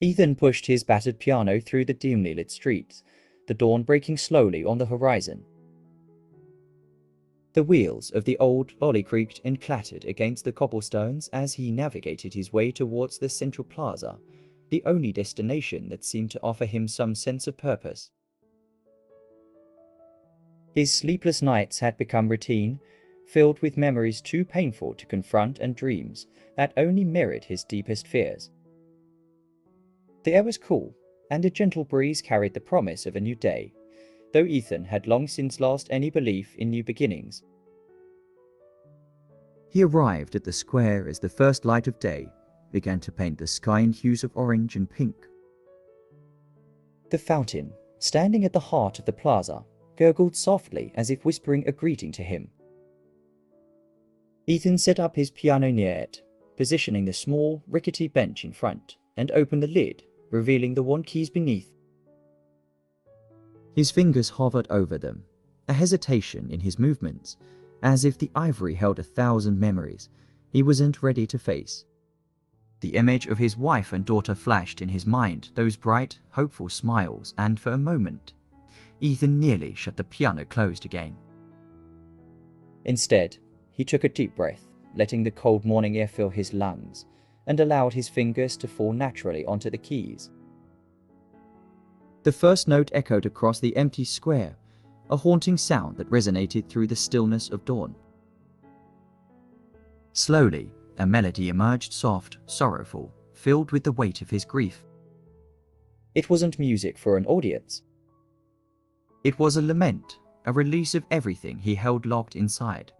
Ethan pushed his battered piano through the dimly lit streets, the dawn breaking slowly on the horizon. The wheels of the old lorry creaked and clattered against the cobblestones as he navigated his way towards the central plaza, the only destination that seemed to offer him some sense of purpose. His sleepless nights had become routine, filled with memories too painful to confront and dreams that only mirrored his deepest fears. The air was cool, and a gentle breeze carried the promise of a new day, though Ethan had long since lost any belief in new beginnings. He arrived at the square as the first light of day began to paint the sky in hues of orange and pink. The fountain, standing at the heart of the plaza, gurgled softly as if whispering a greeting to him. Ethan set up his piano near it, positioning the small, rickety bench in front, and opened the lid, revealing the worn keys beneath. His fingers hovered over them, a hesitation in his movements, as if the ivory held 1,000 memories he wasn't ready to face. The image of his wife and daughter flashed in his mind, those bright, hopeful smiles, and for a moment, Ethan nearly shut the piano closed again. Instead, he took a deep breath, letting the cold morning air fill his lungs, and allowed his fingers to fall naturally onto the keys. The first note echoed across the empty square, a haunting sound that resonated through the stillness of dawn. Slowly, a melody emerged, soft, sorrowful, filled with the weight of his grief. It wasn't music for an audience. It was a lament, a release of everything he held locked inside.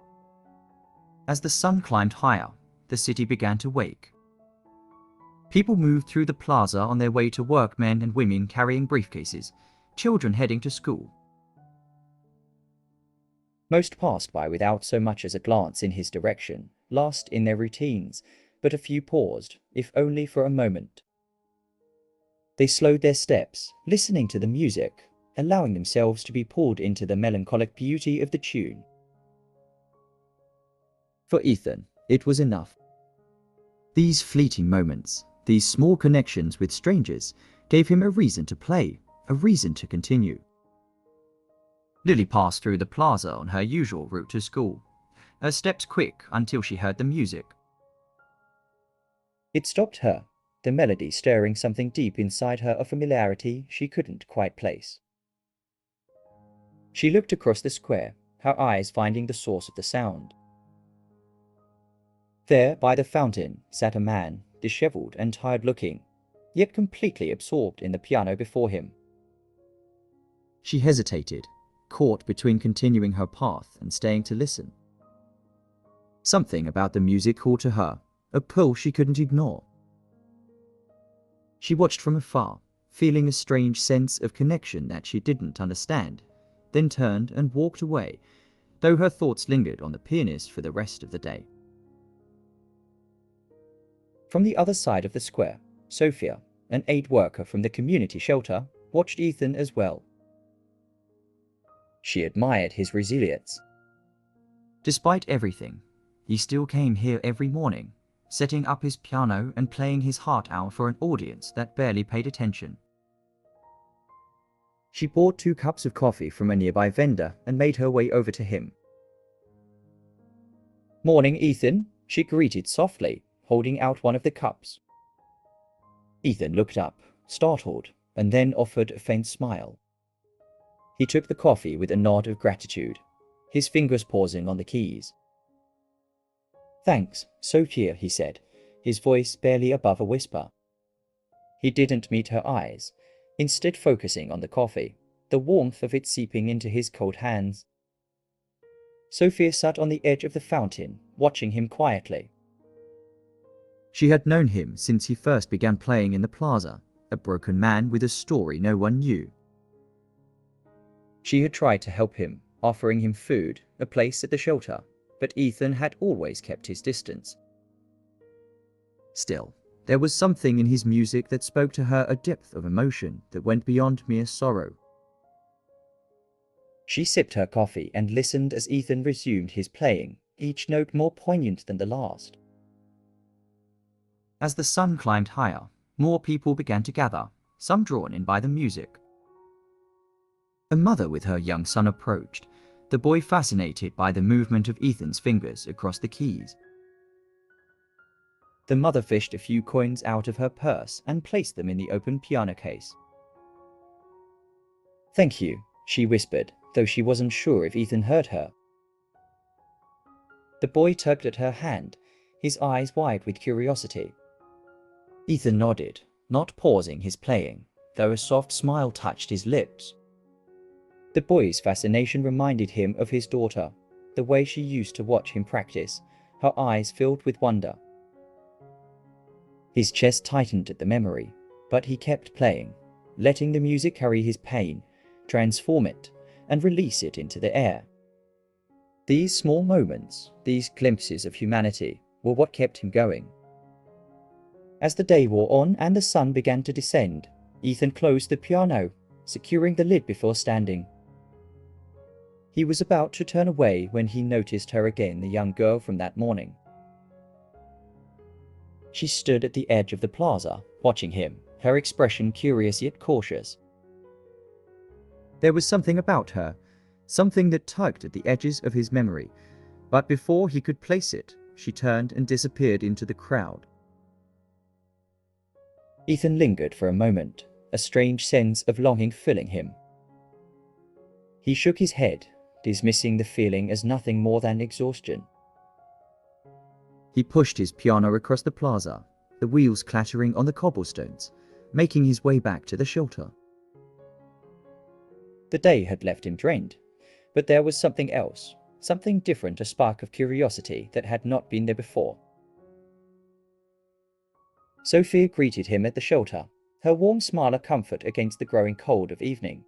As the sun climbed higher, the city began to wake. People moved through the plaza on their way to work, men and women carrying briefcases, children heading to school. Most passed by without so much as a glance in his direction, lost in their routines, but a few paused, if only for a moment. They slowed their steps, listening to the music, allowing themselves to be pulled into the melancholic beauty of the tune. For Ethan, it was enough. These fleeting moments, these small connections with strangers, gave him a reason to play, a reason to continue. Lily passed through the plaza on her usual route to school, her steps quick until she heard the music. It stopped her, the melody stirring something deep inside her, a familiarity she couldn't quite place. She looked across the square, her eyes finding the source of the sound. There, by the fountain, sat a man, disheveled and tired-looking, yet completely absorbed in the piano before him. She hesitated, caught between continuing her path and staying to listen. Something about the music called to her, a pull she couldn't ignore. She watched from afar, feeling a strange sense of connection that she didn't understand, then turned and walked away, though her thoughts lingered on the pianist for the rest of the day. From the other side of the square, Sophia, an aid worker from the community shelter, watched Ethan as well. She admired his resilience. Despite everything, he still came here every morning, setting up his piano and playing his heart out for an audience that barely paid attention. She bought 2 cups of coffee from a nearby vendor and made her way over to him. "Morning, Ethan," she greeted softly, holding out one of the cups. Ethan looked up, startled, and then offered a faint smile. He took the coffee with a nod of gratitude, his fingers pausing on the keys. "Thanks, Sophia," he said, his voice barely above a whisper. He didn't meet her eyes, instead focusing on the coffee, the warmth of it seeping into his cold hands. Sophia sat on the edge of the fountain, watching him quietly. She had known him since he first began playing in the plaza, a broken man with a story no one knew. She had tried to help him, offering him food, a place at the shelter, but Ethan had always kept his distance. Still, there was something in his music that spoke to her, a depth of emotion that went beyond mere sorrow. She sipped her coffee and listened as Ethan resumed his playing, each note more poignant than the last. As the sun climbed higher, More people began to gather, some drawn in by the music. A mother with her young son approached, the boy fascinated by the movement of Ethan's fingers across the keys. The mother fished a few coins out of her purse and placed them in the open piano case. "Thank you," she whispered, though she wasn't sure if Ethan heard her. The boy tugged at her hand, his eyes wide with curiosity. Ethan nodded, not pausing his playing, though a soft smile touched his lips. The boy's fascination reminded him of his daughter, the way she used to watch him practice, her eyes filled with wonder. His chest tightened at the memory, but he kept playing, letting the music carry his pain, transform it, and release it into the air. These small moments, these glimpses of humanity, were what kept him going. As the day wore on and the sun began to descend, Ethan closed the piano, securing the lid before standing. He was about to turn away when he noticed her again, the young girl from that morning. She stood at the edge of the plaza, watching him, her expression curious yet cautious. There was something about her, something that tugged at the edges of his memory, but before he could place it, she turned and disappeared into the crowd. Ethan lingered for a moment, a strange sense of longing filling him. He shook his head, dismissing the feeling as nothing more than exhaustion. He pushed his piano across the plaza, the wheels clattering on the cobblestones, making his way back to the shelter. The day had left him drained, but there was something else, something different, a spark of curiosity that had not been there before. Sophia greeted him at the shelter, her warm smile a comfort against the growing cold of evening.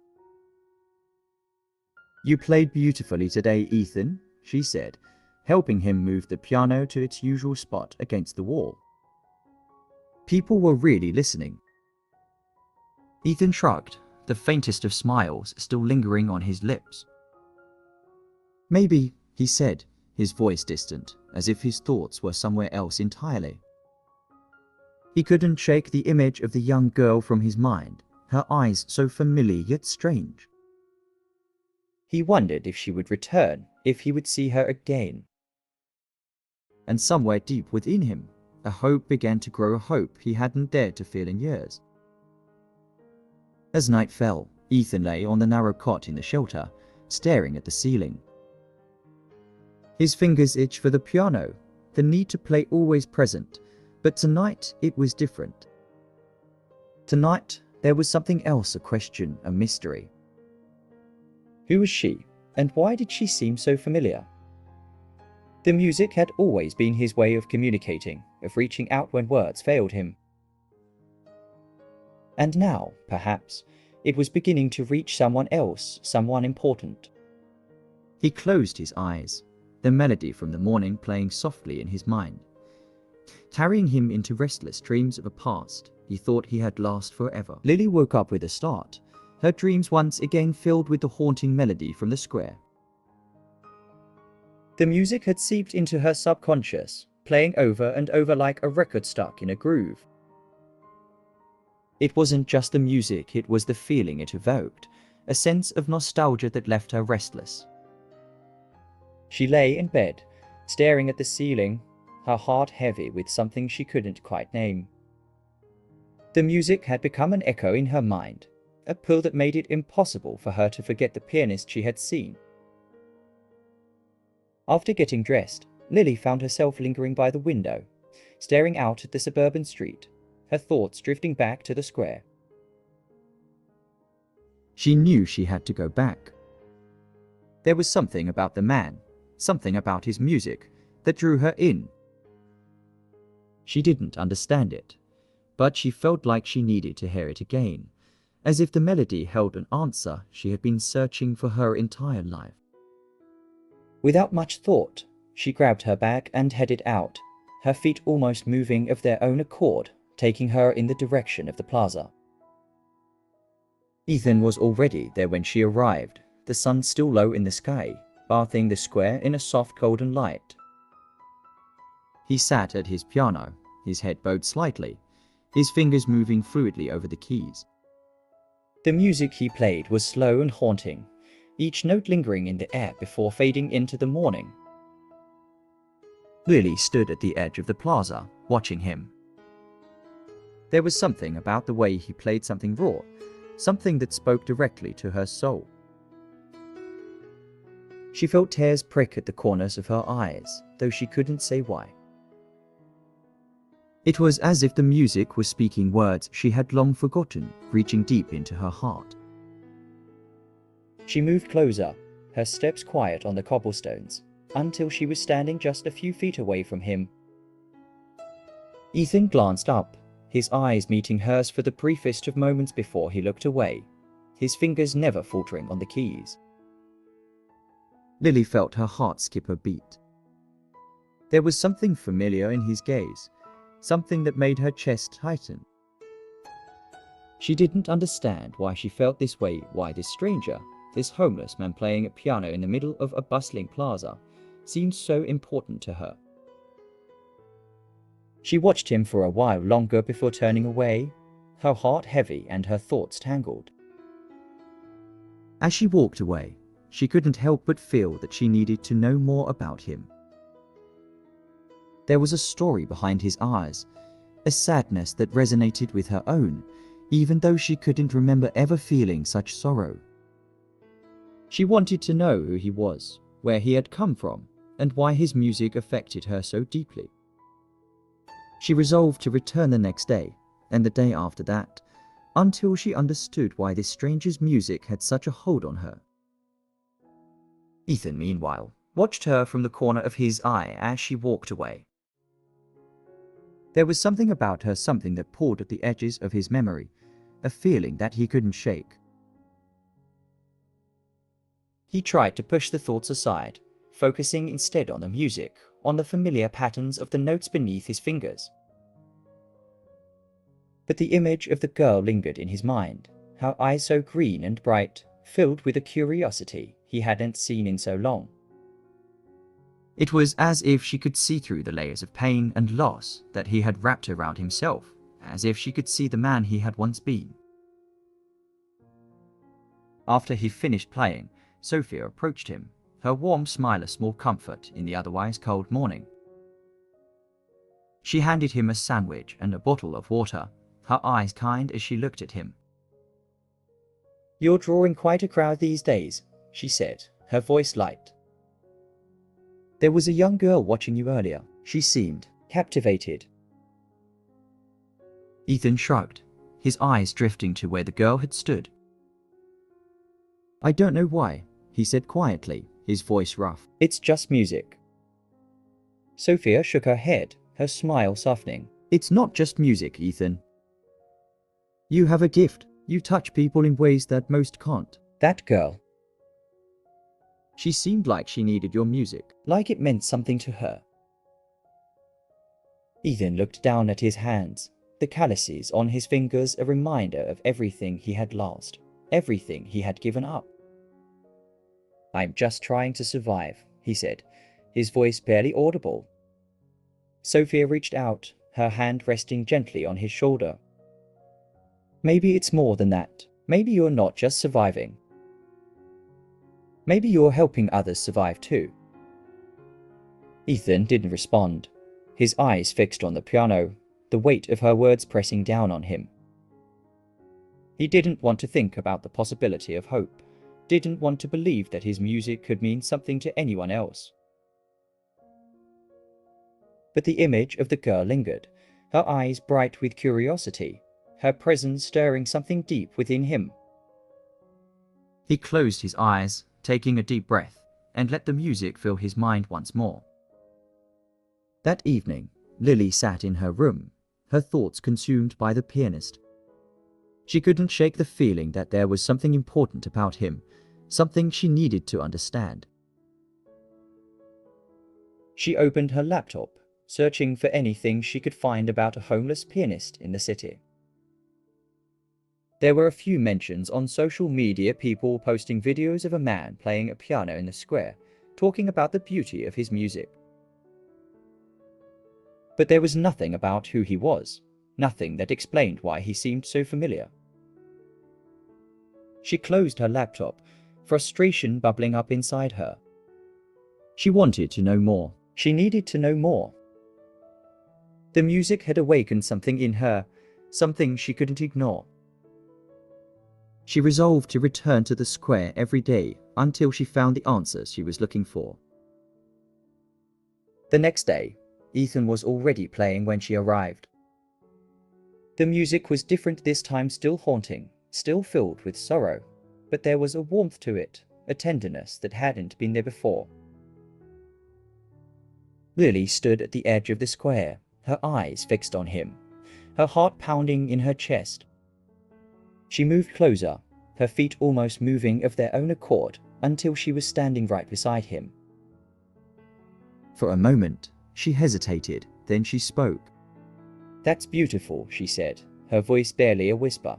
"You played beautifully today, Ethan," she said, helping him move the piano to its usual spot against the wall. People were really listening. Ethan shrugged, the faintest of smiles still lingering on his lips. "Maybe," he said, his voice distant, as if his thoughts were somewhere else entirely. He couldn't shake the image of the young girl from his mind, her eyes so familiar yet strange. He wondered if she would return, if he would see her again. And somewhere deep within him, a hope began to grow, a hope he hadn't dared to feel in years. As night fell, Ethan lay on the narrow cot in the shelter, staring at the ceiling. His fingers itched for the piano, the need to play always present, but tonight it was different. Tonight there was something else, a question, a mystery. Who was she, and why did she seem so familiar? The music had always been his way of communicating, of reaching out when words failed him. And now, perhaps, it was beginning to reach someone else, someone important. He closed his eyes, the melody from the morning playing softly in his mind, carrying him into restless dreams of a past he thought he had lost forever. Lily woke up with a start, her dreams once again filled with the haunting melody from the square. The music had seeped into her subconscious, playing over and over like a record stuck in a groove. It wasn't just the music, it was the feeling it evoked, a sense of nostalgia that left her restless. She lay in bed, staring at the ceiling, her heart heavy with something she couldn't quite name. The music had become an echo in her mind, a pull that made it impossible for her to forget the pianist she had seen. After getting dressed, Lily found herself lingering by the window, staring out at the suburban street, her thoughts drifting back to the square. She knew she had to go back. There was something about the man, something about his music, that drew her in. She didn't understand it, but she felt like she needed to hear it again, as if the melody held an answer she had been searching for her entire life. Without much thought, she grabbed her bag and headed out, her feet almost moving of their own accord, taking her in the direction of the plaza. Ethan was already there when she arrived, the sun still low in the sky, bathing the square in a soft golden light. He sat at his piano, his head bowed slightly, his fingers moving fluidly over the keys. The music he played was slow and haunting, each note lingering in the air before fading into the morning. Lily stood at the edge of the plaza, watching him. There was something about the way he played, something raw, something that spoke directly to her soul. She felt tears prick at the corners of her eyes, though she couldn't say why. It was as if the music was speaking words she had long forgotten, reaching deep into her heart. She moved closer, her steps quiet on the cobblestones, until she was standing just a few feet away from him. Ethan glanced up, his eyes meeting hers for the briefest of moments before he looked away, his fingers never faltering on the keys. Lily felt her heart skip a beat. There was something familiar in his gaze, something that made her chest tighten. She didn't understand why she felt this way, why this stranger, this homeless man playing a piano in the middle of a bustling plaza, seemed so important to her. She watched him for a while longer before turning away, her heart heavy and her thoughts tangled. As she walked away, she couldn't help but feel that she needed to know more about him. There was a story behind his eyes, a sadness that resonated with her own, even though she couldn't remember ever feeling such sorrow. She wanted to know who he was, where he had come from, and why his music affected her so deeply. She resolved to return the next day, and the day after that, until she understood why this stranger's music had such a hold on her. Ethan, meanwhile, watched her from the corner of his eye as she walked away. There was something about her, something that pulled at the edges of his memory, a feeling that he couldn't shake. He tried to push the thoughts aside, focusing instead on the music, on the familiar patterns of the notes beneath his fingers. But the image of the girl lingered in his mind, her eyes so green and bright, filled with a curiosity he hadn't seen in so long. It was as if she could see through the layers of pain and loss that he had wrapped around himself, as if she could see the man he had once been. After he finished playing, Sophia approached him, her warm smile a small comfort in the otherwise cold morning. She handed him a sandwich and a bottle of water, her eyes kind as she looked at him. "You're drawing quite a crowd these days," she said, her voice light. "There was a young girl watching you earlier. She seemed captivated." Ethan shrugged, his eyes drifting to where the girl had stood. "I don't know why," he said quietly, his voice rough. "It's just music." Sophia shook her head, her smile softening. "It's not just music, Ethan. You have a gift. You touch people in ways that most can't." That girl. She seemed like she needed your music, like it meant something to her. Ethan looked down at his hands, the calluses on his fingers a reminder of everything he had lost, everything he had given up. "I'm just trying to survive," he said, his voice barely audible. Sophia reached out, her hand resting gently on his shoulder. "Maybe it's more than that. Maybe you're not just surviving. Maybe you're helping others survive too." Ethan didn't respond, his eyes fixed on the piano, the weight of her words pressing down on him. He didn't want to think about the possibility of hope, didn't want to believe that his music could mean something to anyone else. But the image of the girl lingered, her eyes bright with curiosity, her presence stirring something deep within him. He closed his eyes, taking a deep breath, and let the music fill his mind once more. That evening, Lily sat in her room, her thoughts consumed by the pianist. She couldn't shake the feeling that there was something important about him, something she needed to understand. She opened her laptop, searching for anything she could find about a homeless pianist in the city. There were a few mentions on social media, people posting videos of a man playing a piano in the square, talking about the beauty of his music. But there was nothing about who he was, nothing that explained why he seemed so familiar. She closed her laptop, frustration bubbling up inside her. She wanted to know more. She needed to know more. The music had awakened something in her, something she couldn't ignore. She resolved to return to the square every day until she found the answers she was looking for. The next day, Ethan was already playing when she arrived. The music was different this time, still haunting, still filled with sorrow, but there was a warmth to it, a tenderness that hadn't been there before. Lily stood at the edge of the square, her eyes fixed on him, her heart pounding in her chest. She moved closer, her feet almost moving of their own accord until she was standing right beside him. For a moment, she hesitated, then she spoke. "That's beautiful," she said, her voice barely a whisper.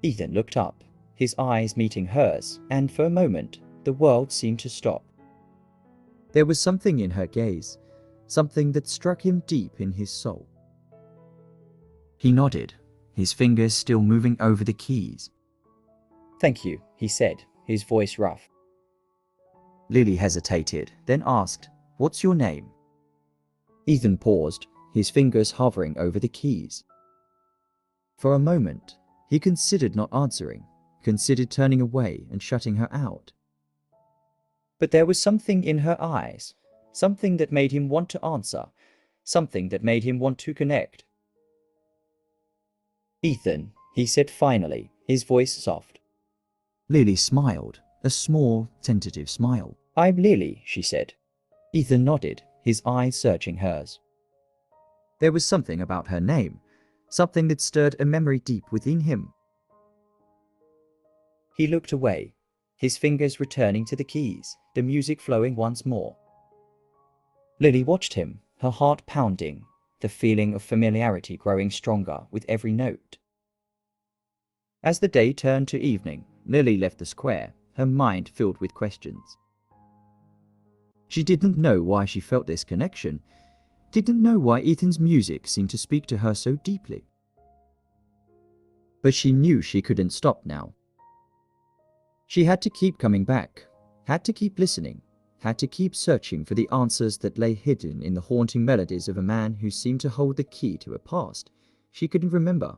Ethan looked up, his eyes meeting hers, and for a moment, the world seemed to stop. There was something in her gaze, something that struck him deep in his soul. He nodded, his fingers still moving over the keys. "Thank you," he said, his voice rough. Lily hesitated, then asked, "What's your name?" Ethan paused, his fingers hovering over the keys. For a moment, he considered not answering, considered turning away and shutting her out. But there was something in her eyes, something that made him want to answer, something that made him want to connect. "Ethan," he said finally, his voice soft. Lily smiled, a small, tentative smile. "I'm Lily," she said. Ethan nodded, his eyes searching hers. There was something about her name, something that stirred a memory deep within him. He looked away, his fingers returning to the keys, the music flowing once more. Lily watched him, her heart pounding, the feeling of familiarity growing stronger with every note. As the day turned to evening, Lily left the square, her mind filled with questions. She didn't know why she felt this connection, didn't know why Ethan's music seemed to speak to her so deeply. But she knew she couldn't stop now. She had to keep coming back, had to keep listening, had to keep searching for the answers that lay hidden in the haunting melodies of a man who seemed to hold the key to a past she couldn't remember.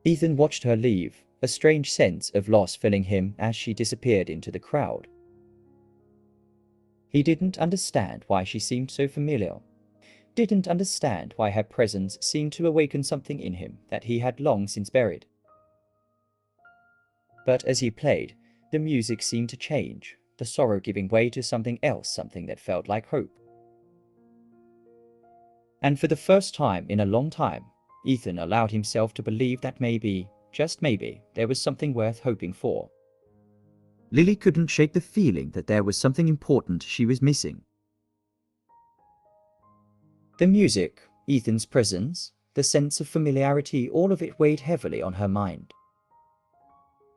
Ethan watched her leave, a strange sense of loss filling him as she disappeared into the crowd. He didn't understand why she seemed so familiar, didn't understand why her presence seemed to awaken something in him that he had long since buried. But as he played, the music seemed to change, the sorrow giving way to something else, something that felt like hope. And for the first time in a long time, Ethan allowed himself to believe that maybe, just maybe, there was something worth hoping for. Lily couldn't shake the feeling that there was something important she was missing. The music, Ethan's presence, the sense of familiarity, all of it weighed heavily on her mind.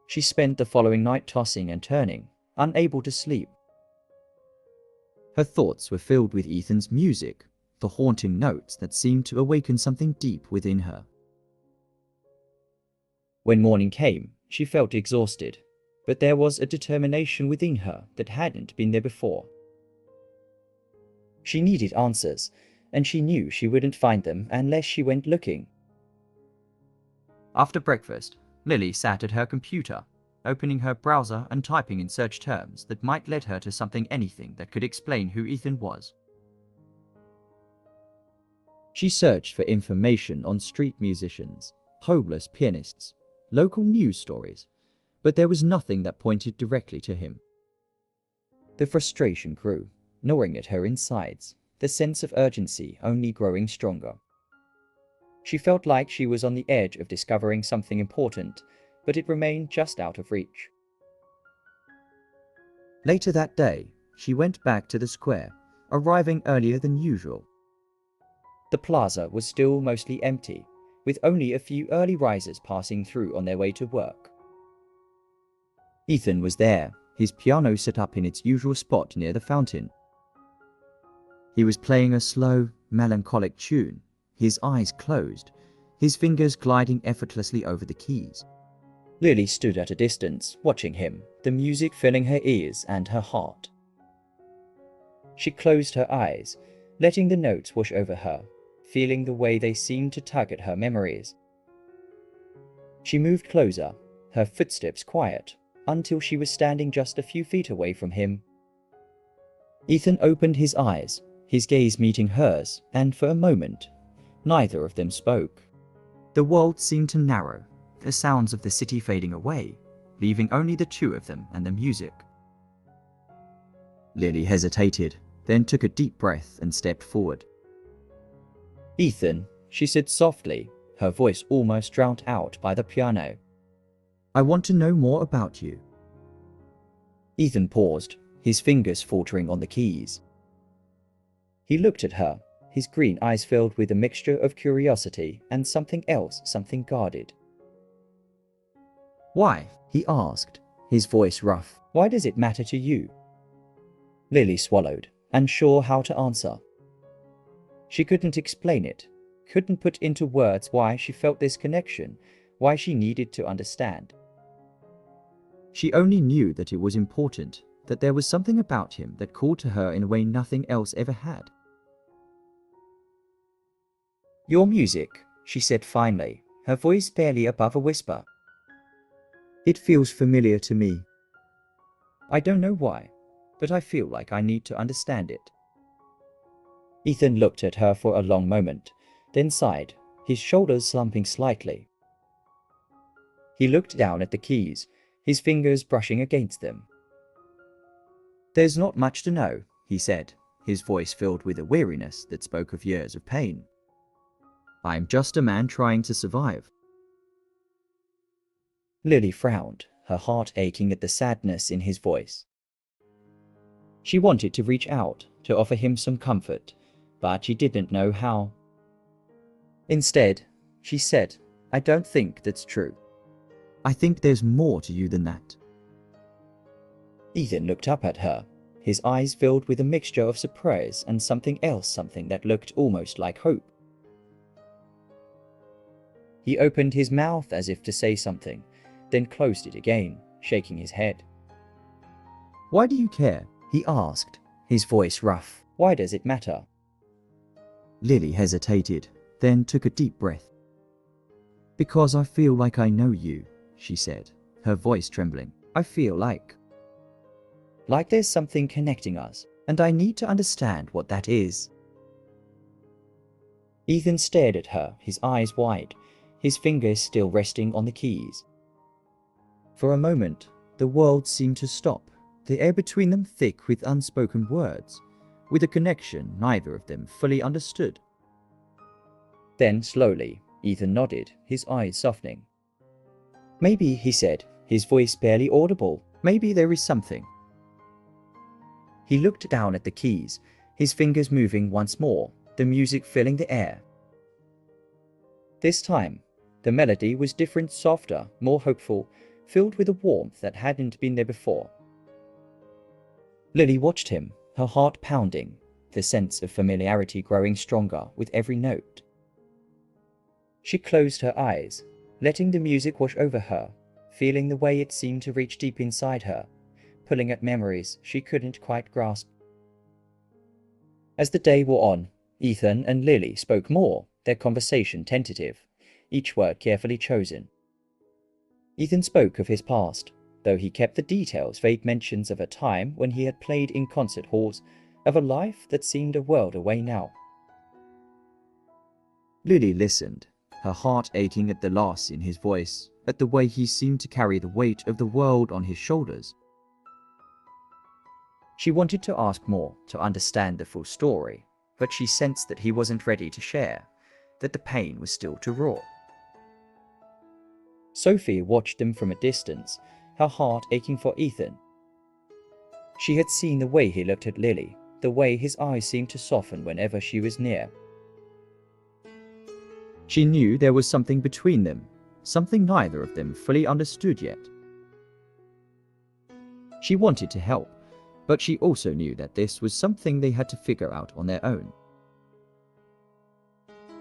She spent the following night tossing and turning, unable to sleep. Her thoughts were filled with Ethan's music, the haunting notes that seemed to awaken something deep within her. When morning came, she felt exhausted, but there was a determination within her that hadn't been there before. She needed answers, and she knew she wouldn't find them unless she went looking. After breakfast, Lily sat at her computer, opening her browser and typing in search terms that might lead her to anything that could explain who Ethan was. She searched for information on street musicians, homeless pianists, local news stories, but there was nothing that pointed directly to him. The frustration grew, gnawing at her insides, the sense of urgency only growing stronger. She felt like she was on the edge of discovering something important, but it remained just out of reach. Later that day, she went back to the square, arriving earlier than usual. The plaza was still mostly empty, with only a few early risers passing through on their way to work. Ethan was there, his piano set up in its usual spot near the fountain. He was playing a slow, melancholic tune, his eyes closed, his fingers gliding effortlessly over the keys. Lily stood at a distance, watching him, the music filling her ears and her heart. She closed her eyes, letting the notes wash over her, feeling the way they seemed to tug at her memories. She moved closer, her footsteps quiet, until she was standing just a few feet away from him. Ethan opened his eyes, his gaze meeting hers, and for a moment, neither of them spoke. The world seemed to narrow, the sounds of the city fading away, leaving only the two of them and the music. Lily hesitated, then took a deep breath and stepped forward. "Ethan," she said softly, her voice almost drowned out by the piano. "I want to know more about you." Ethan paused, his fingers faltering on the keys. He looked at her, his green eyes filled with a mixture of curiosity and something else, something guarded. "Why?" he asked, his voice rough. "Why does it matter to you?" Lily swallowed, unsure how to answer. She couldn't explain it, couldn't put into words why she felt this connection, why she needed to understand. She only knew that it was important, that there was something about him that called to her in a way nothing else ever had. "Your music," she said finally, her voice barely above a whisper. "It feels familiar to me. I don't know why, but I feel like I need to understand it." Ethan looked at her for a long moment, then sighed, his shoulders slumping slightly. He looked down at the keys, his fingers brushing against them. "There's not much to know," he said, his voice filled with a weariness that spoke of years of pain. "I'm just a man trying to survive." Lily frowned, her heart aching at the sadness in his voice. She wanted to reach out, to offer him some comfort, but she didn't know how. Instead, she said, "I don't think that's true. I think there's more to you than that." Ethan looked up at her, his eyes filled with a mixture of surprise and something else, something that looked almost like hope. He opened his mouth as if to say something, then closed it again, shaking his head. "Why do you care?" he asked, his voice rough. "Why does it matter?" Lily hesitated, then took a deep breath. "Because I feel like I know you," she said, her voice trembling. "I feel like there's something connecting us, and I need to understand what that is." Ethan stared at her, his eyes wide, his fingers still resting on the keys. For a moment, the world seemed to stop, the air between them thick with unspoken words, with a connection neither of them fully understood. Then, slowly, Ethan nodded, his eyes softening. "Maybe," he said, his voice barely audible, "maybe there is something." He looked down at the keys, his fingers moving once more, the music filling the air. This time, the melody was different, softer, more hopeful, filled with a warmth that hadn't been there before. Lily watched him, her heart pounding, the sense of familiarity growing stronger with every note. She closed her eyes, letting the music wash over her, feeling the way it seemed to reach deep inside her, pulling at memories she couldn't quite grasp. As the day wore on, Ethan and Lily spoke more, their conversation tentative, each word carefully chosen. Ethan spoke of his past, though he kept the details, vague mentions of a time when he had played in concert halls, of a life that seemed a world away now. Lily listened, her heart aching at the loss in his voice, at the way he seemed to carry the weight of the world on his shoulders. She wanted to ask more, to understand the full story, but she sensed that he wasn't ready to share, that the pain was still too raw. Sophie watched them from a distance, her heart aching for Ethan. She had seen the way he looked at Lily, the way his eyes seemed to soften whenever she was near. She knew there was something between them, something neither of them fully understood yet. She wanted to help, but she also knew that this was something they had to figure out on their own.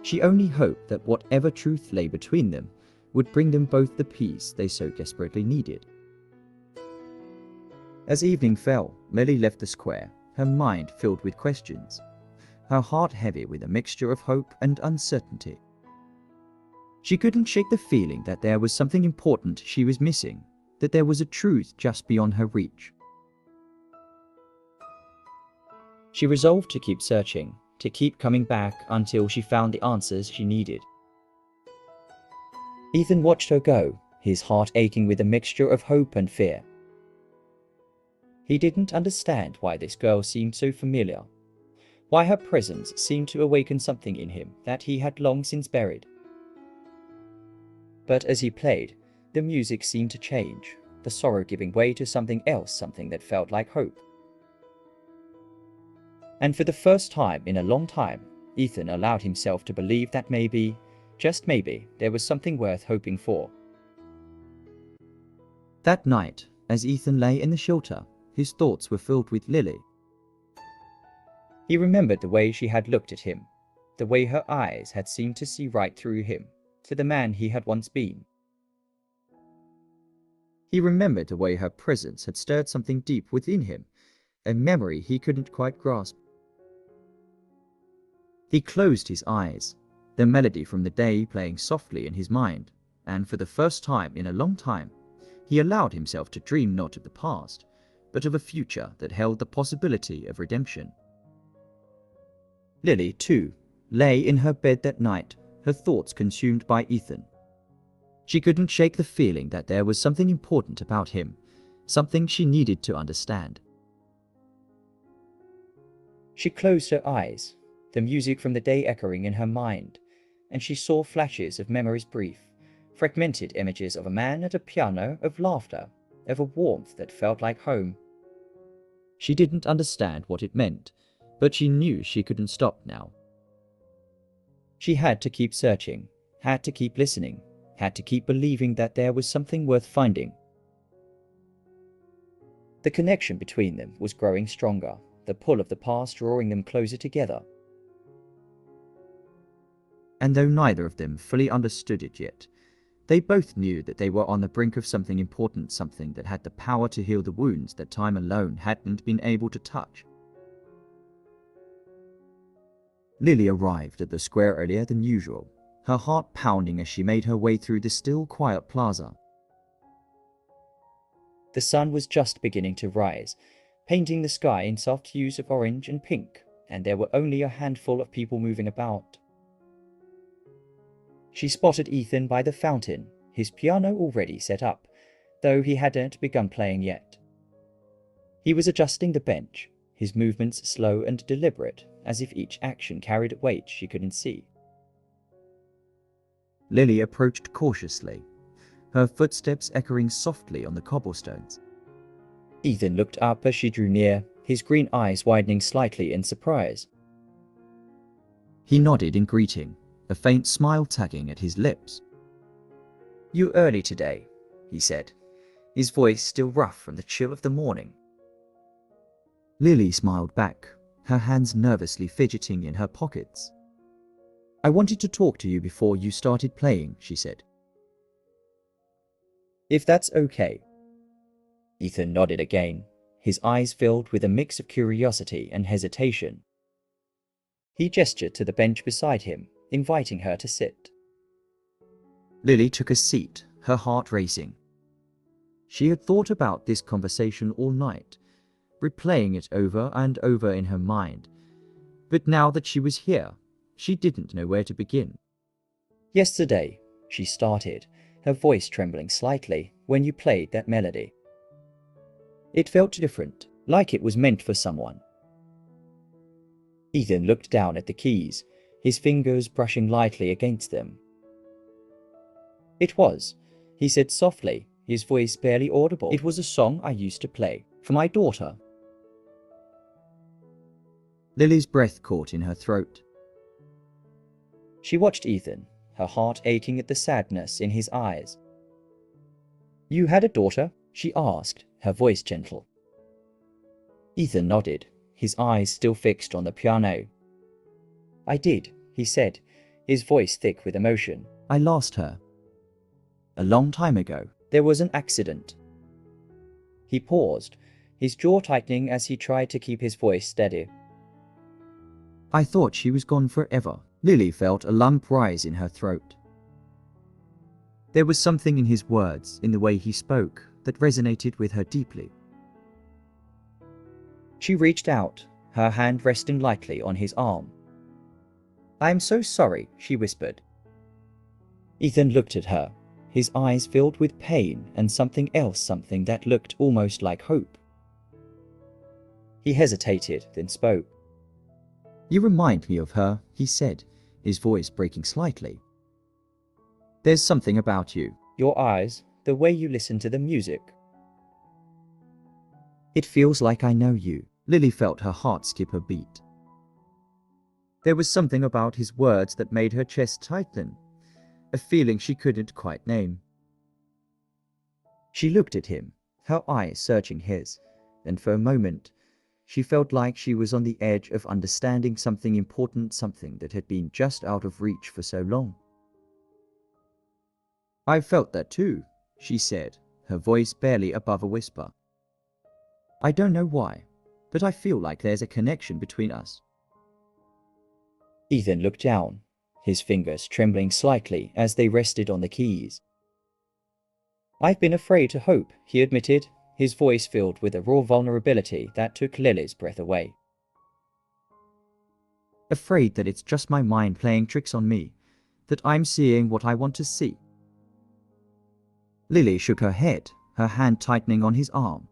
She only hoped that whatever truth lay between them would bring them both the peace they so desperately needed. As evening fell, Lily left the square, her mind filled with questions, her heart heavy with a mixture of hope and uncertainty. She couldn't shake the feeling that there was something important she was missing, that there was a truth just beyond her reach. She resolved to keep searching, to keep coming back until she found the answers she needed. Ethan watched her go, his heart aching with a mixture of hope and fear. He didn't understand why this girl seemed so familiar, why her presence seemed to awaken something in him that he had long since buried. But as he played, the music seemed to change, the sorrow giving way to something else, something that felt like hope. And for the first time in a long time, Ethan allowed himself to believe that maybe, just maybe, there was something worth hoping for. That night, as Ethan lay in the shelter, his thoughts were filled with Lily. He remembered the way she had looked at him, the way her eyes had seemed to see right through him, to the man he had once been. He remembered the way her presence had stirred something deep within him, a memory he couldn't quite grasp. He closed his eyes, the melody from the day playing softly in his mind, and for the first time in a long time, he allowed himself to dream not of the past, but of a future that held the possibility of redemption. Lily, too, lay in her bed that night, her thoughts consumed by Ethan. She couldn't shake the feeling that there was something important about him, something she needed to understand. She closed her eyes, the music from the day echoing in her mind, and she saw flashes of memories brief, fragmented images of a man at a piano, of laughter, of a warmth that felt like home. She didn't understand what it meant, but she knew she couldn't stop now. She had to keep searching, had to keep listening, had to keep believing that there was something worth finding. The connection between them was growing stronger, the pull of the past drawing them closer together. And though neither of them fully understood it yet, they both knew that they were on the brink of something important, something that had the power to heal the wounds that time alone hadn't been able to touch. Lily arrived at the square earlier than usual, her heart pounding as she made her way through the still quiet plaza. The sun was just beginning to rise, painting the sky in soft hues of orange and pink, and there were only a handful of people moving about. She spotted Ethan by the fountain, his piano already set up, though he hadn't begun playing yet. He was adjusting the bench, his movements slow and deliberate, as if each action carried a weight she couldn't see. Lily approached cautiously, her footsteps echoing softly on the cobblestones. Ethan looked up as she drew near, his green eyes widening slightly in surprise. He nodded in greeting, a faint smile tugging at his lips. "You early today," he said, his voice still rough from the chill of the morning. Lily smiled back, her hands nervously fidgeting in her pockets. "I wanted to talk to you before you started playing," she said. "If that's okay." Ethan nodded again, his eyes filled with a mix of curiosity and hesitation. He gestured to the bench beside him, inviting her to sit. Lily took a seat, her heart racing. She had thought about this conversation all night, replaying it over and over in her mind, but now that she was here, she didn't know where to begin. "Yesterday," she started, her voice trembling slightly, "when you played that melody. It felt different, like it was meant for someone." Ethan looked down at the keys, his fingers brushing lightly against them. "It was," he said softly, his voice barely audible. "It was a song I used to play, for my daughter." Lily's breath caught in her throat. She watched Ethan, her heart aching at the sadness in his eyes. "You had a daughter?" she asked, her voice gentle. Ethan nodded, his eyes still fixed on the piano. "I did," he said, his voice thick with emotion. "I lost her. A long time ago. There was an accident." He paused, his jaw tightening as he tried to keep his voice steady. "I thought she was gone forever." Lily felt a lump rise in her throat. There was something in his words, in the way he spoke, that resonated with her deeply. She reached out, her hand resting lightly on his arm. "I am so sorry," she whispered. Ethan looked at her, his eyes filled with pain and something else, something that looked almost like hope. He hesitated, then spoke. "You remind me of her," he said, his voice breaking slightly. "There's something about you, your eyes, the way you listen to the music. It feels like I know you." Lily felt her heart skip a beat. There was something about his words that made her chest tighten, a feeling she couldn't quite name. She looked at him, her eyes searching his, and for a moment, she felt like she was on the edge of understanding something important, something that had been just out of reach for so long. "I felt that too," she said, her voice barely above a whisper. "I don't know why, but I feel like there's a connection between us." Ethan looked down, his fingers trembling slightly as they rested on the keys. "I've been afraid to hope," he admitted, his voice filled with a raw vulnerability that took Lily's breath away. "Afraid that it's just my mind playing tricks on me, that I'm seeing what I want to see." Lily shook her head, her hand tightening on his arm.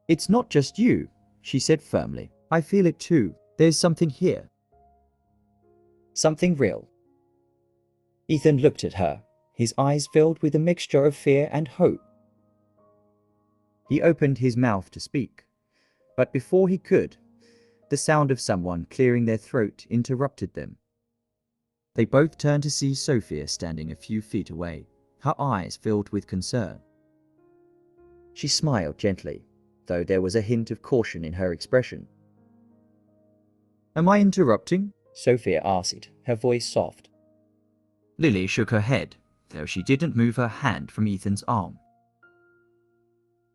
"It's not just you," she said firmly. "I feel it too. There's something here. Something real." Ethan looked at her, his eyes filled with a mixture of fear and hope. He opened his mouth to speak, but before he could, the sound of someone clearing their throat interrupted them. They both turned to see Sophia standing a few feet away, her eyes filled with concern. She smiled gently, though there was a hint of caution in her expression. "Am I interrupting?" Sophia asked, her voice soft. Lily shook her head, though she didn't move her hand from Ethan's arm.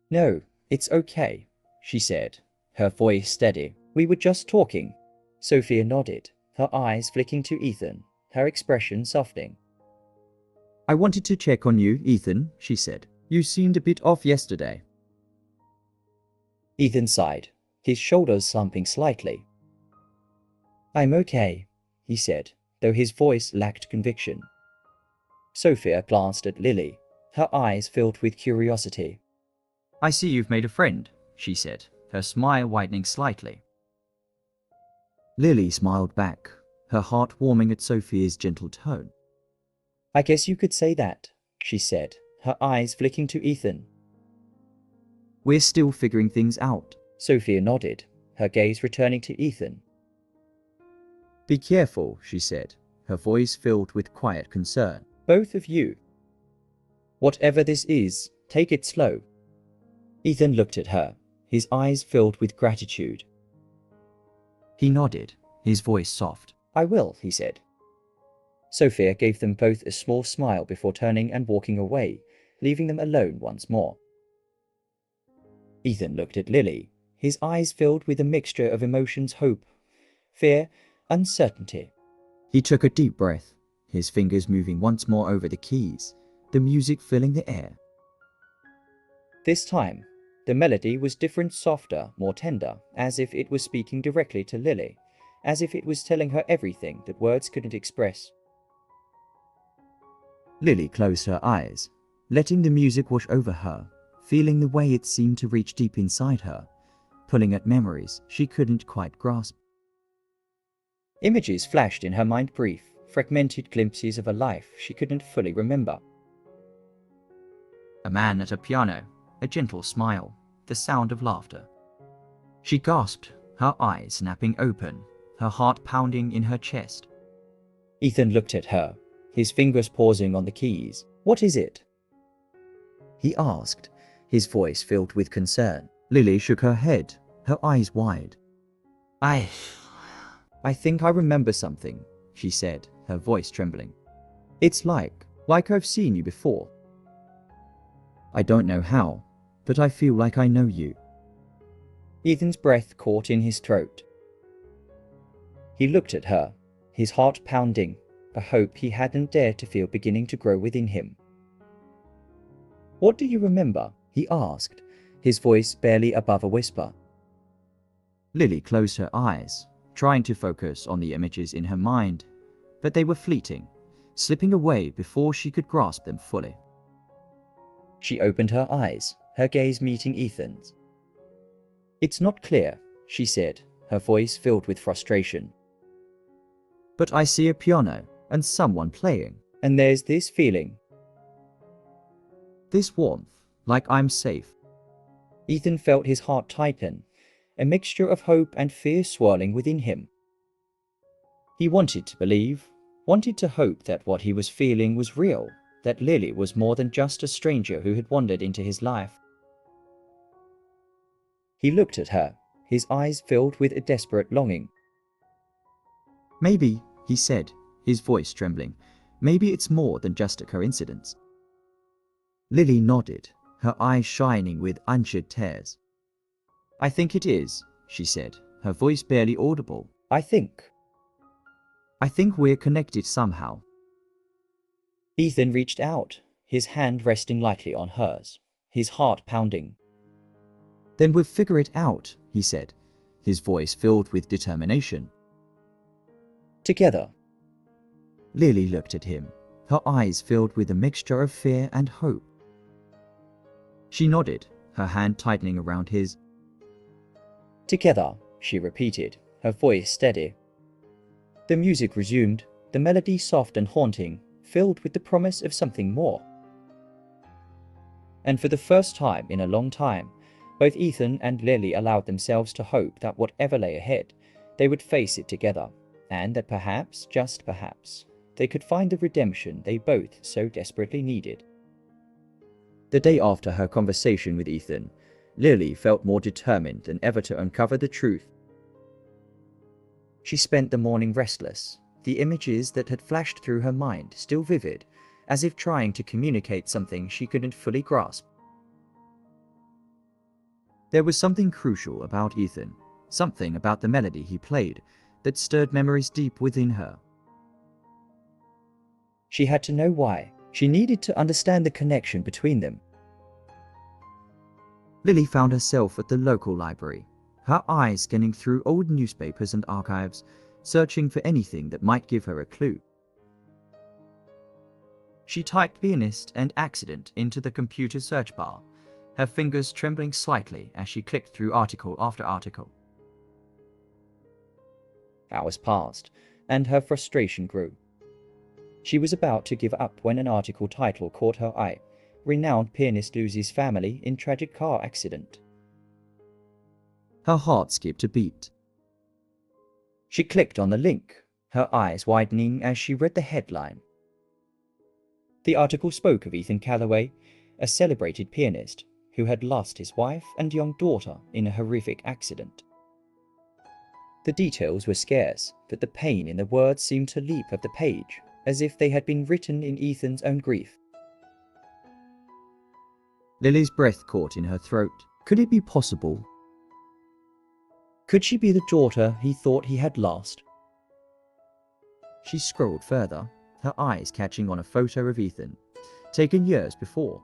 "No, it's okay," she said, her voice steady. "We were just talking." Sophia nodded, her eyes flicking to Ethan, her expression softening. "I wanted to check on you, Ethan," she said. "You seemed a bit off yesterday." Ethan sighed, his shoulders slumping slightly. "I'm okay," he said, though his voice lacked conviction. Sophia glanced at Lily, her eyes filled with curiosity. "I see you've made a friend," she said, her smile widening slightly. Lily smiled back, her heart warming at Sophia's gentle tone. "I guess you could say that," she said, her eyes flicking to Ethan. "We're still figuring things out." Sophia nodded, her gaze returning to Ethan. "Be careful," she said, her voice filled with quiet concern. "Both of you. Whatever this is, take it slow." Ethan looked at her, his eyes filled with gratitude. He nodded, his voice soft. "I will," he said. Sophia gave them both a small smile before turning and walking away, leaving them alone once more. Ethan looked at Lily, his eyes filled with a mixture of emotions: hope, fear, uncertainty. He took a deep breath, his fingers moving once more over the keys, the music filling the air. This time, the melody was different, softer, more tender, as if it was speaking directly to Lily, as if it was telling her everything that words couldn't express. Lily closed her eyes, letting the music wash over her, feeling the way it seemed to reach deep inside her, pulling at memories she couldn't quite grasp. Images flashed in her mind, brief, fragmented glimpses of a life she couldn't fully remember. A man at a piano, a gentle smile, the sound of laughter. She gasped, her eyes snapping open, her heart pounding in her chest. Ethan looked at her, his fingers pausing on the keys. "What is it?" he asked, his voice filled with concern. Lily shook her head, her eyes wide. I think I remember something, she said, her voice trembling. It's like I've seen you before. I don't know how, but I feel like I know you. Ethan's breath caught in his throat. He looked at her, his heart pounding, a hope he hadn't dared to feel beginning to grow within him. What do you remember? He asked, his voice barely above a whisper. Lily closed her eyes, trying to focus on the images in her mind, but they were fleeting, slipping away before she could grasp them fully. She opened her eyes, her gaze meeting Ethan's. It's not clear, she said, her voice filled with frustration. But I see a piano and someone playing, and there's this feeling. This warmth, like I'm safe. Ethan felt his heart tighten, a mixture of hope and fear swirling within him. He wanted to believe, wanted to hope that what he was feeling was real, that Lily was more than just a stranger who had wandered into his life. He looked at her, his eyes filled with a desperate longing. Maybe, he said, his voice trembling, maybe it's more than just a coincidence. Lily nodded, her eyes shining with unshed tears. I think it is, she said, her voice barely audible. I think we're connected somehow. Ethan reached out, his hand resting lightly on hers, his heart pounding. Then we'll figure it out, he said, his voice filled with determination. Together. Lily looked at him, her eyes filled with a mixture of fear and hope. She nodded, her hand tightening around his. Together, she repeated, her voice steady. The music resumed, the melody soft and haunting, filled with the promise of something more. And for the first time in a long time, both Ethan and Lily allowed themselves to hope that whatever lay ahead, they would face it together, and that perhaps, just perhaps, they could find the redemption they both so desperately needed. The day after her conversation with Ethan, Lily felt more determined than ever to uncover the truth. She spent the morning restless, the images that had flashed through her mind still vivid, as if trying to communicate something she couldn't fully grasp. There was something crucial about Ethan, something about the melody he played, that stirred memories deep within her. She had to know why. She needed to understand the connection between them. Lily found herself at the local library, her eyes scanning through old newspapers and archives, searching for anything that might give her a clue. She typed pianist and accident into the computer search bar, her fingers trembling slightly as she clicked through article after article. Hours passed, and her frustration grew. She was about to give up when an article title caught her eye. Renowned pianist loses family in tragic car accident. Her heart skipped a beat. She clicked on the link, her eyes widening as she read the headline. The article spoke of Ethan Calloway, a celebrated pianist who had lost his wife and young daughter in a horrific accident. The details were scarce, but the pain in the words seemed to leap up the page, as if they had been written in Ethan's own grief. Lily's breath caught in her throat. Could it be possible? Could she be the daughter he thought he had lost? She scrolled further, her eyes catching on a photo of Ethan, taken years before.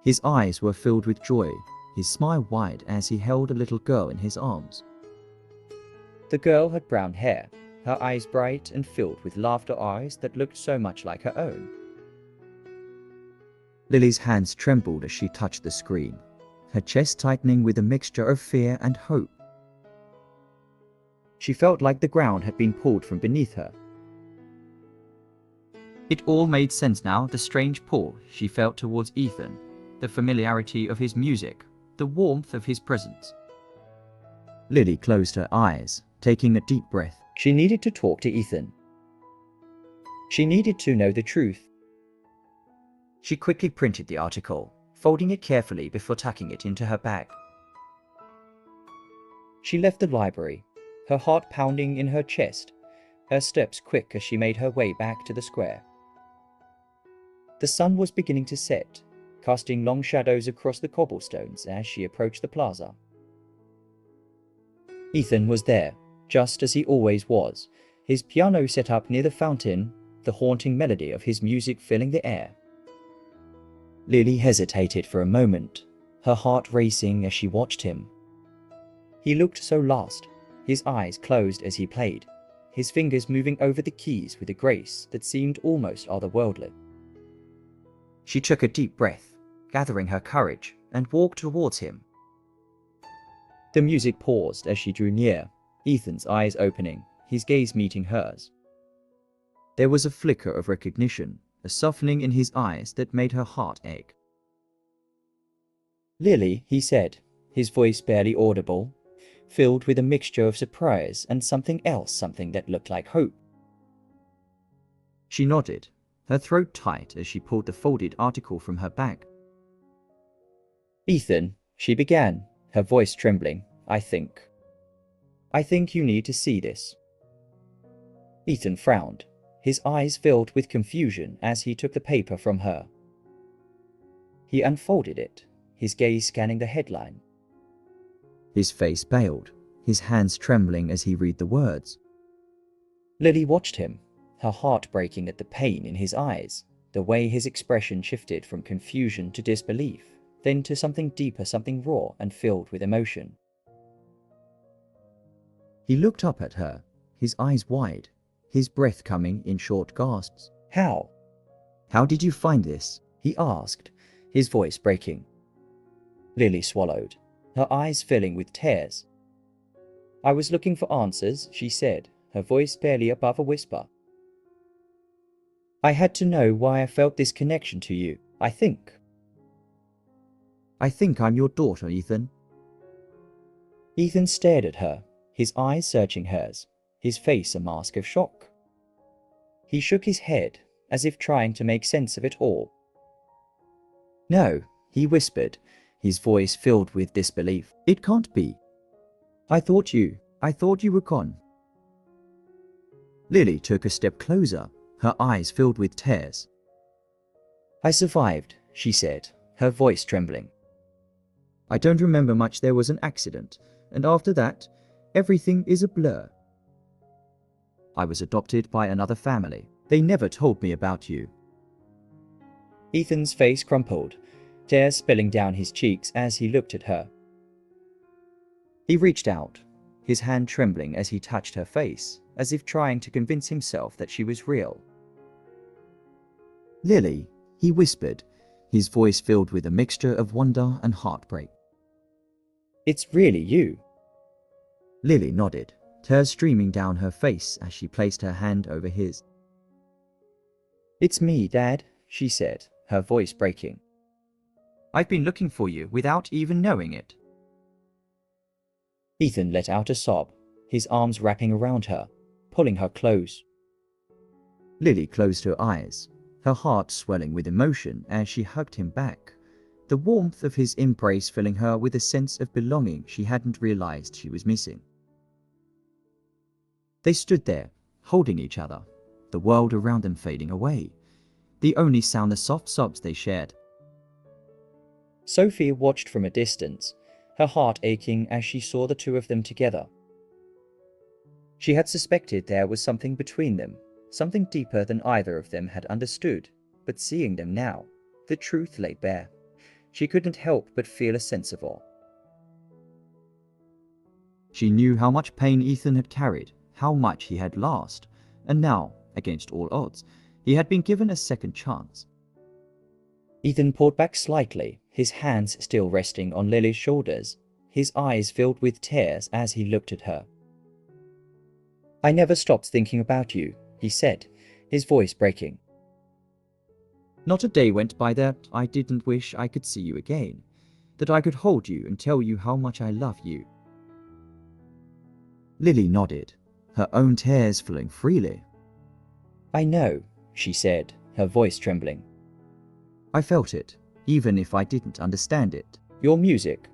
His eyes were filled with joy, his smile wide as he held a little girl in his arms. The girl had brown hair, her eyes bright and filled with laughter eyes that looked so much like her own. Lily's hands trembled as she touched the screen, her chest tightening with a mixture of fear and hope. She felt like the ground had been pulled from beneath her. It all made sense now, the strange pull she felt towards Ethan, the familiarity of his music, the warmth of his presence. Lily closed her eyes, taking a deep breath. She needed to talk to Ethan. She needed to know the truth. She quickly printed the article, folding it carefully before tucking it into her bag. She left the library, her heart pounding in her chest, her steps quick as she made her way back to the square. The sun was beginning to set, casting long shadows across the cobblestones as she approached the plaza. Ethan was there, just as he always was, his piano set up near the fountain, the haunting melody of his music filling the air. Lily hesitated for a moment, her heart racing as she watched him. He looked so lost, his eyes closed as he played, his fingers moving over the keys with a grace that seemed almost otherworldly. She took a deep breath, gathering her courage, and walked towards him. The music paused as she drew near, Ethan's eyes opening, his gaze meeting hers. There was a flicker of recognition, a softening in his eyes that made her heart ache. "Lily," he said, his voice barely audible, filled with a mixture of surprise and something else, something that looked like hope. She nodded, her throat tight as she pulled the folded article from her bag. "Ethan," she began, her voice trembling, I think you need to see this." Ethan frowned, his eyes filled with confusion as he took the paper from her. He unfolded it, his gaze scanning the headline. His face paled, his hands trembling as he read the words. Lily watched him, her heart breaking at the pain in his eyes, the way his expression shifted from confusion to disbelief, then to something deeper, something raw and filled with emotion. He looked up at her, his eyes wide, his breath coming in short gasps. How did you find this?" he asked, his voice breaking. Lily swallowed, her eyes filling with tears. "I was looking for answers," she said, her voice barely above a whisper. "I had to know why I felt this connection to you, I think I'm your daughter, Ethan." Ethan stared at her, his eyes searching hers, his face a mask of shock. He shook his head, as if trying to make sense of it all. "No," he whispered, his voice filled with disbelief. "It can't be. I thought you were gone." Lily took a step closer, her eyes filled with tears. "I survived," she said, her voice trembling. "I don't remember much. There was an accident, and after that, everything is a blur. I was adopted by another family. They never told me about you." Ethan's face crumpled, tears spilling down his cheeks as he looked at her. He reached out, his hand trembling as he touched her face, as if trying to convince himself that she was real. "Lily," he whispered, his voice filled with a mixture of wonder and heartbreak. "It's really you." Lily nodded, tears streaming down her face as she placed her hand over his. "It's me, Dad," she said, her voice breaking. "I've been looking for you without even knowing it." Ethan let out a sob, his arms wrapping around her, pulling her close. Lily closed her eyes, her heart swelling with emotion as she hugged him back, the warmth of his embrace filling her with a sense of belonging she hadn't realized she was missing. They stood there, holding each other, the world around them fading away, the only sound the soft sobs they shared. Sophie watched from a distance, her heart aching as she saw the two of them together. She had suspected there was something between them, something deeper than either of them had understood, but seeing them now, the truth lay bare. She couldn't help but feel a sense of awe. She knew how much pain Ethan had carried, how much he had lost, and now, against all odds, he had been given a second chance. Ethan pulled back slightly, his hands still resting on Lily's shoulders, his eyes filled with tears as he looked at her. "I never stopped thinking about you," he said, his voice breaking. "Not a day went by that I didn't wish I could see you again, that I could hold you and tell you how much I love you." Lily nodded, her own tears flowing freely. "I know," she said, her voice trembling. "I felt it, even if I didn't understand it. Your music.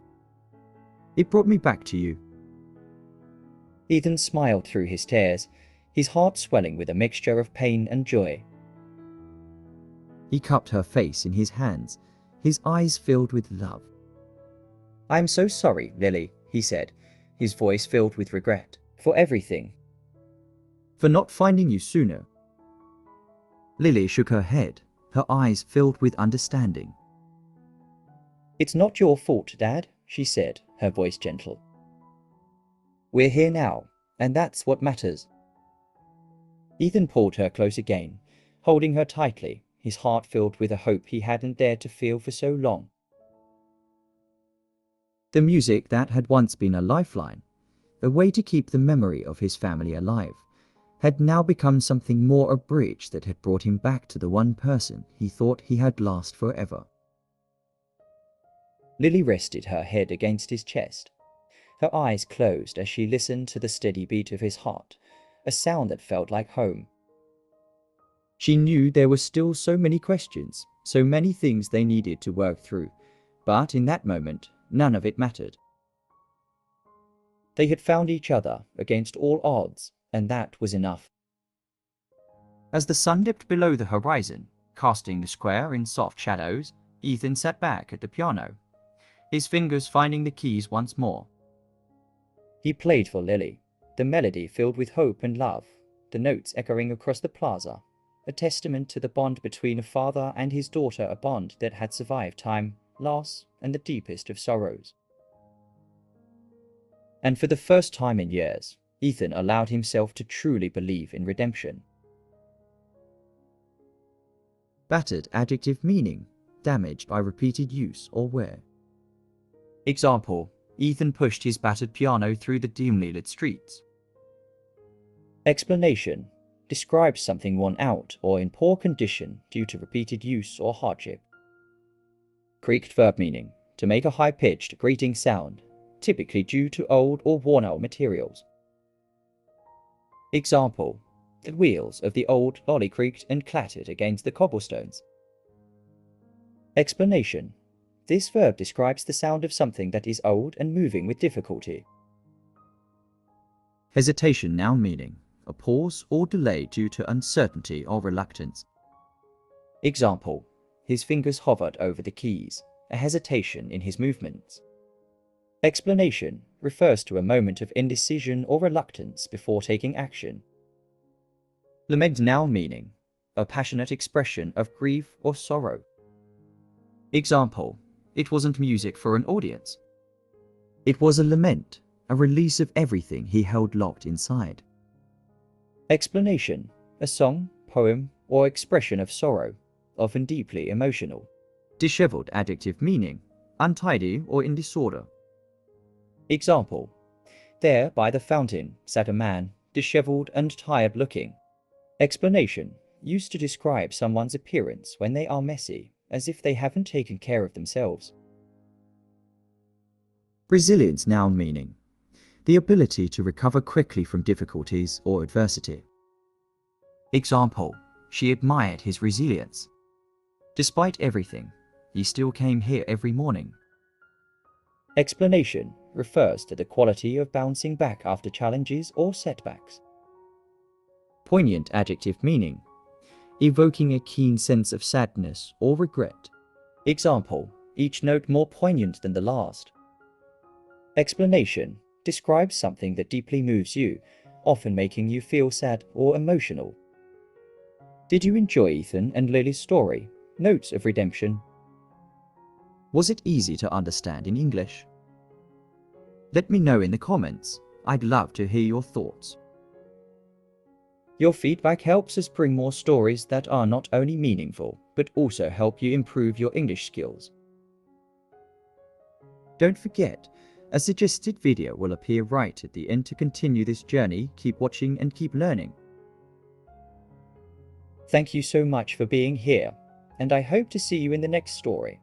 It brought me back to you." Ethan smiled through his tears, his heart swelling with a mixture of pain and joy. He cupped her face in his hands, his eyes filled with love. "I'm so sorry, Lily," he said, his voice filled with regret, "for everything. For not finding you sooner." Lily shook her head, her eyes filled with understanding. "It's not your fault, Dad," she said, her voice gentle. "We're here now, and that's what matters." Ethan pulled her close again, holding her tightly, his heart filled with a hope he hadn't dared to feel for so long. The music that had once been a lifeline, a way to keep the memory of his family alive, had now become something more, a bridge that had brought him back to the one person he thought he had lost forever. Lily rested her head against his chest, her eyes closed as she listened to the steady beat of his heart, a sound that felt like home. She knew there were still so many questions, so many things they needed to work through, but in that moment, none of it mattered. They had found each other against all odds, and that was enough. As the sun dipped below the horizon, casting the square in soft shadows, Ethan sat back at the piano, his fingers finding the keys once more. He played for Lily, the melody filled with hope and love, the notes echoing across the plaza, a testament to the bond between a father and his daughter, a bond that had survived time, loss, and the deepest of sorrows. And for the first time in years, Ethan allowed himself to truly believe in redemption. Battered adjective meaning, damaged by repeated use or wear. Example, Ethan pushed his battered piano through the dimly lit streets. Explanation, describes something worn out or in poor condition due to repeated use or hardship. Creaked verb meaning, to make a high-pitched grating sound, typically due to old or worn-out materials. Example, the wheels of the old lolly creaked and clattered against the cobblestones. Explanation, this verb describes the sound of something that is old and moving with difficulty. Hesitation noun meaning, a pause or delay due to uncertainty or reluctance. Example, his fingers hovered over the keys, a hesitation in his movements. Explanation refers to a moment of indecision or reluctance before taking action. Lament noun meaning, a passionate expression of grief or sorrow. Example, it wasn't music for an audience. It was a lament, a release of everything he held locked inside. Explanation, a song, poem, or expression of sorrow, often deeply emotional. Disheveled adjective meaning, untidy or in disorder. Example, there by the fountain sat a man, disheveled and tired looking. Explanation, used to describe someone's appearance when they are messy, as if they haven't taken care of themselves. Resilience noun meaning, the ability to recover quickly from difficulties or adversity. Example, she admired his resilience. Despite everything, he still came here every morning. Explanation refers to the quality of bouncing back after challenges or setbacks. Poignant adjective meaning, evoking a keen sense of sadness or regret. Example, each note more poignant than the last. Explanation describes something that deeply moves you, often making you feel sad or emotional. Did you enjoy Ethan and Lily's story, Notes of Redemption? Was it easy to understand in English? Let me know in the comments. I'd love to hear your thoughts. Your feedback helps us bring more stories that are not only meaningful, but also help you improve your English skills. Don't forget, a suggested video will appear right at the end to continue this journey. Keep watching and keep learning. Thank you so much for being here, and I hope to see you in the next story.